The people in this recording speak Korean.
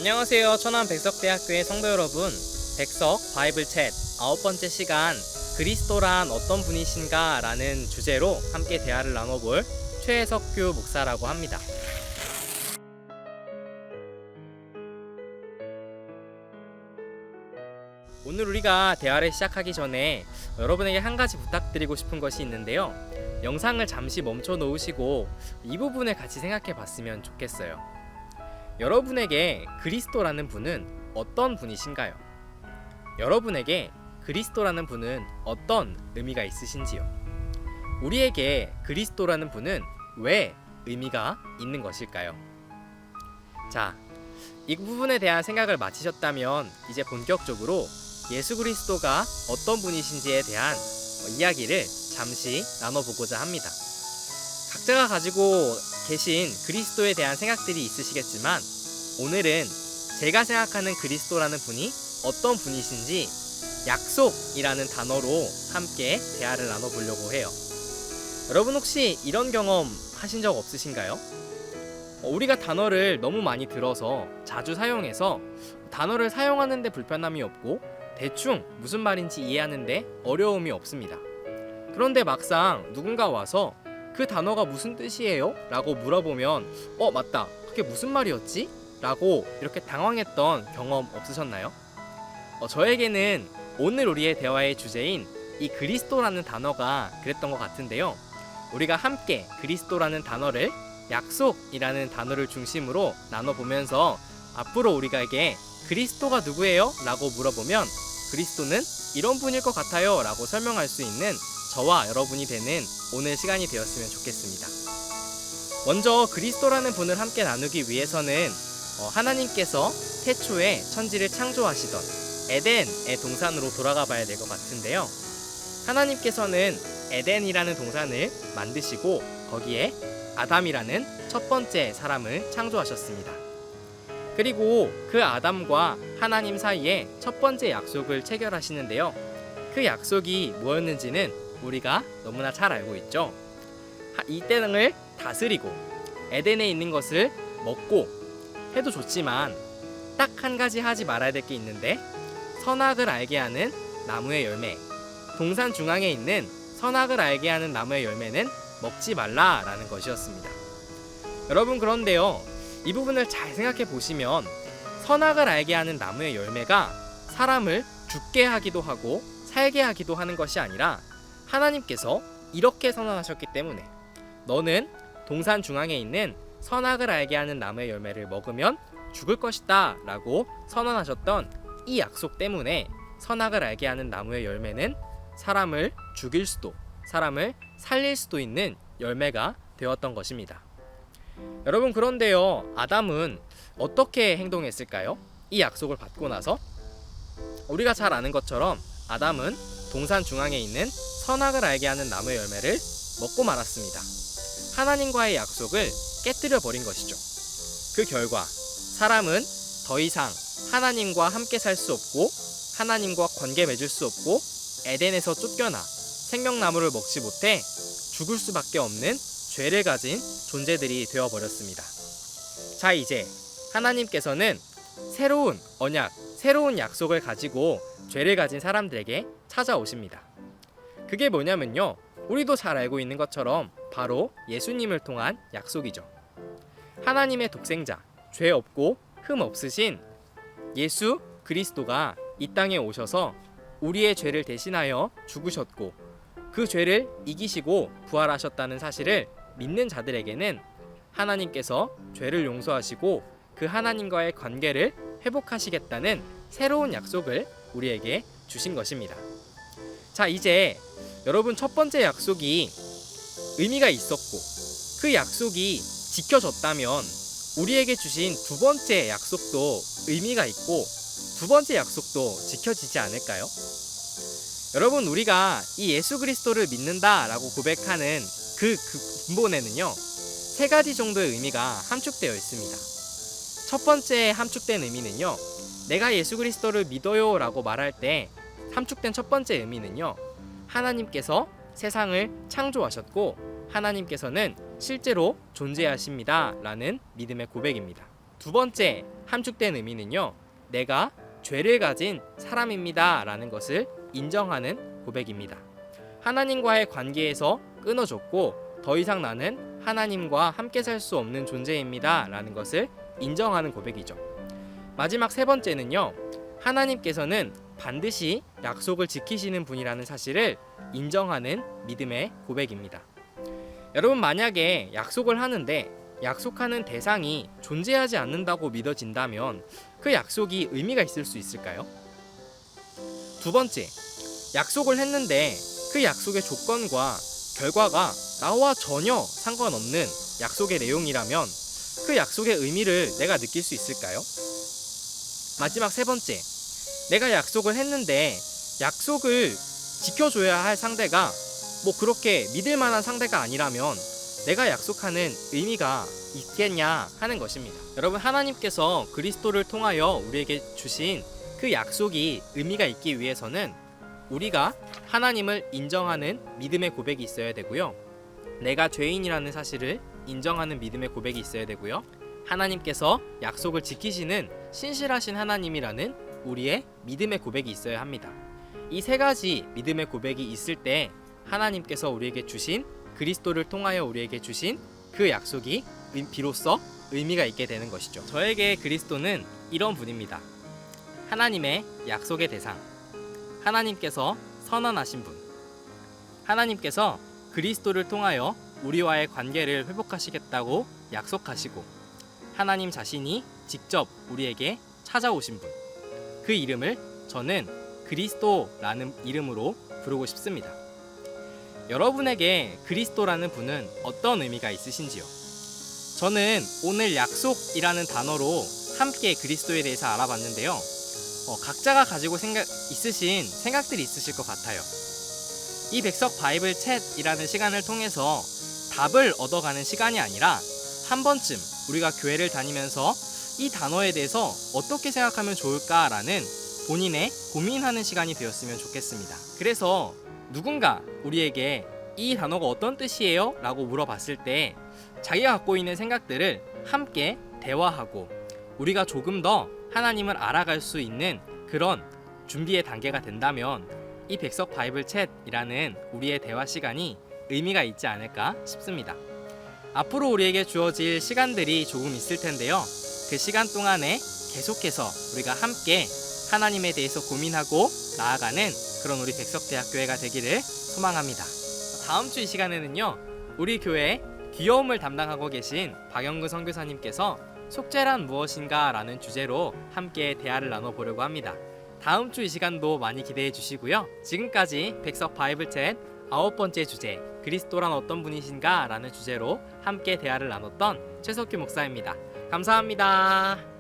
안녕하세요. 천안 백석대학교의 성도 여러분, 백석 바이블 챗 9번째 시간 그리스도란 어떤 분이신가 라는 주제로 함께 대화를 나눠볼 최석규 목사라고 합니다. 오늘 우리가 대화를 시작하기 전에 여러분에게 한 가지 부탁드리고 싶은 것이 있는데요. 영상을 잠시 멈춰 놓으시고 이 부분을 같이 생각해 봤으면 좋겠어요. 여러분에게 그리스도라는 분은 어떤 분이신가요? 여러분에게 그리스도라는 분은 어떤 의미가 있으신지요? 우리에게 그리스도라는 분은 왜 의미가 있는 것일까요? 자, 이 부분에 대한 생각을 마치셨다면 이제 본격적으로 예수 그리스도가 어떤 분이신지에 대한 이야기를 잠시 나눠보고자 합니다. 각자가 가지고 계신 그리스도에 대한 생각들이 있으시겠지만 오늘은 제가 생각하는 그리스도라는 분이 어떤 분이신지 약속이라는 단어로 함께 대화를 나눠보려고 해요. 여러분 혹시 이런 경험 하신 적 없으신가요? 우리가 단어를 너무 많이 들어서 자주 사용해서 단어를 사용하는데 불편함이 없고 대충 무슨 말인지 이해하는데 어려움이 없습니다. 그런데 막상 누군가 와서 그 단어가 무슨 뜻이에요? 라고 물어보면 맞다, 그게 무슨 말이었지? 라고 이렇게 당황했던 경험 없으셨나요? 저에게는 오늘 우리의 대화의 주제인 이 그리스도라는 단어가 그랬던 것 같은데요. 우리가 함께 그리스도라는 단어를 약속이라는 단어를 중심으로 나눠보면서 앞으로 우리에게 그리스도가 누구예요? 라고 물어보면 그리스도는 이런 분일 것 같아요 라고 설명할 수 있는 저와 여러분이 되는 오늘 시간이 되었으면 좋겠습니다. 먼저 그리스도라는 분을 함께 나누기 위해서는 하나님께서 태초에 천지를 창조하시던 에덴의 동산으로 돌아가 봐야 될 것 같은데요. 하나님께서는 에덴이라는 동산을 만드시고 거기에 아담이라는 첫 번째 사람을 창조하셨습니다. 그리고 그 아담과 하나님 사이에 첫 번째 약속을 체결하시는데요. 그 약속이 뭐였는지는 우리가 너무나 잘 알고 있죠. 이 땅을 다스리고 에덴에 있는 것을 먹고 해도 좋지만 딱 한 가지 하지 말아야 될 게 있는데 선악을 알게 하는 나무의 열매, 동산 중앙에 있는 선악을 알게 하는 나무의 열매는 먹지 말라라는 것이었습니다. 여러분 그런데요, 이 부분을 잘 생각해 보시면 선악을 알게 하는 나무의 열매가 사람을 죽게 하기도 하고 살게 하기도 하는 것이 아니라 하나님께서 이렇게 선언하셨기 때문에 너는 동산 중앙에 있는 선악을 알게 하는 나무의 열매를 먹으면 죽을 것이다 라고 선언하셨던 이 약속 때문에 선악을 알게 하는 나무의 열매는 사람을 죽일 수도 사람을 살릴 수도 있는 열매가 되었던 것입니다. 여러분 그런데요, 아담은 어떻게 행동했을까요? 이 약속을 받고 나서 우리가 잘 아는 것처럼 아담은 동산 중앙에 있는 선악을 알게 하는 나무의 열매를 먹고 말았습니다. 하나님과의 약속을 깨뜨려 버린 것이죠. 그 결과 사람은 더 이상 하나님과 함께 살 수 없고 하나님과 관계 맺을 수 없고 에덴에서 쫓겨나 생명나무를 먹지 못해 죽을 수밖에 없는 죄를 가진 존재들이 되어버렸습니다. 자, 이제 하나님께서는 새로운 언약, 새로운 약속을 가지고 죄를 가진 사람들에게 찾아오십니다. 그게 뭐냐면요, 우리도 잘 알고 있는 것처럼 바로 예수님을 통한 약속이죠. 하나님의 독생자, 죄 없고 흠 없으신 예수 그리스도가 이 땅에 오셔서 우리의 죄를 대신하여 죽으셨고 그 죄를 이기시고 부활하셨다는 사실을 믿는 자들에게는 하나님께서 죄를 용서하시고 그 하나님과의 관계를 회복하시겠다는 새로운 약속을 우리에게 주신 것입니다. 자, 이제 여러분 첫 번째 약속이 의미가 있었고 그 약속이 지켜졌다면 우리에게 주신 두 번째 약속도 의미가 있고 두 번째 약속도 지켜지지 않을까요? 여러분 우리가 이 예수 그리스도를 믿는다라고 고백하는 그 근본에는요, 세 가지 정도의 의미가 함축되어 있습니다. 첫 번째 함축된 의미는요, 내가 예수 그리스도를 믿어요 라고 말할 때 함축된 첫 번째 의미는요, 하나님께서 세상을 창조하셨고 하나님께서는 실제로 존재하십니다 라는 믿음의 고백입니다. 두 번째 함축된 의미는요, 내가 죄를 가진 사람입니다 라는 것을 인정하는 고백입니다. 하나님과의 관계에서 끊어졌고 더 이상 나는 하나님과 함께 살 수 없는 존재입니다 라는 것을 인정하는 고백이죠. 마지막 세 번째는요, 하나님께서는 반드시 약속을 지키시는 분이라는 사실을 인정하는 믿음의 고백입니다. 여러분, 만약에 약속을 하는데 약속하는 대상이 존재하지 않는다고 믿어진다면 그 약속이 의미가 있을 수 있을까요? 두 번째, 약속을 했는데 그 약속의 조건과 결과가 나와 전혀 상관없는 약속의 내용이라면 그 약속의 의미를 내가 느낄 수 있을까요? 마지막 세 번째, 내가 약속을 했는데 약속을 지켜줘야 할 상대가 그렇게 믿을 만한 상대가 아니라면 내가 약속하는 의미가 있겠냐 하는 것입니다. 여러분, 하나님께서 그리스도를 통하여 우리에게 주신 그 약속이 의미가 있기 위해서는 우리가 하나님을 인정하는 믿음의 고백이 있어야 되고요, 내가 죄인이라는 사실을 인정하는 믿음의 고백이 있어야 되고요, 하나님께서 약속을 지키시는 신실하신 하나님이라는 우리의 믿음의 고백이 있어야 합니다. 이 세 가지 믿음의 고백이 있을 때 하나님께서 우리에게 주신, 그리스도를 통하여 우리에게 주신 그 약속이 비로소 의미가 있게 되는 것이죠. 저에게 그리스도는 이런 분입니다. 하나님의 약속의 대상, 하나님께서 선언하신 분, 하나님께서 그리스도를 통하여 우리와의 관계를 회복하시겠다고 약속하시고 하나님 자신이 직접 우리에게 찾아오신 분, 그 이름을 저는 그리스도라는 이름으로 부르고 싶습니다. 여러분에게 그리스도라는 분은 어떤 의미가 있으신지요? 저는 오늘 약속이라는 단어로 함께 그리스도에 대해서 알아봤는데요, 각자가 가지고 있으신 생각들이 있으실 것 같아요. 이 백석 바이블 챗이라는 시간을 통해서 답을 얻어가는 시간이 아니라 한 번쯤 우리가 교회를 다니면서 이 단어에 대해서 어떻게 생각하면 좋을까라는 본인의 고민하는 시간이 되었으면 좋겠습니다. 그래서 누군가 우리에게 이 단어가 어떤 뜻이에요? 라고 물어봤을 때 자기가 갖고 있는 생각들을 함께 대화하고 우리가 조금 더 하나님을 알아갈 수 있는 그런 준비의 단계가 된다면 이 백석 바이블 챗이라는 우리의 대화 시간이 의미가 있지 않을까 싶습니다. 앞으로 우리에게 주어질 시간들이 조금 있을 텐데요, 그 시간 동안에 계속해서 우리가 함께 하나님에 대해서 고민하고 나아가는 그런 우리 백석대학교회가 되기를 소망합니다. 다음 주 이 시간에는요, 우리 교회 귀여움을 담당하고 계신 박영근 선교사님께서 속죄란 무엇인가 라는 주제로 함께 대화를 나눠보려고 합니다. 다음 주 이 시간도 많이 기대해 주시고요. 지금까지 백석 바이블 챗 9번째 주제, 그리스도란 어떤 분이신가 라는 주제로 함께 대화를 나눴던 최석규 목사입니다. 감사합니다.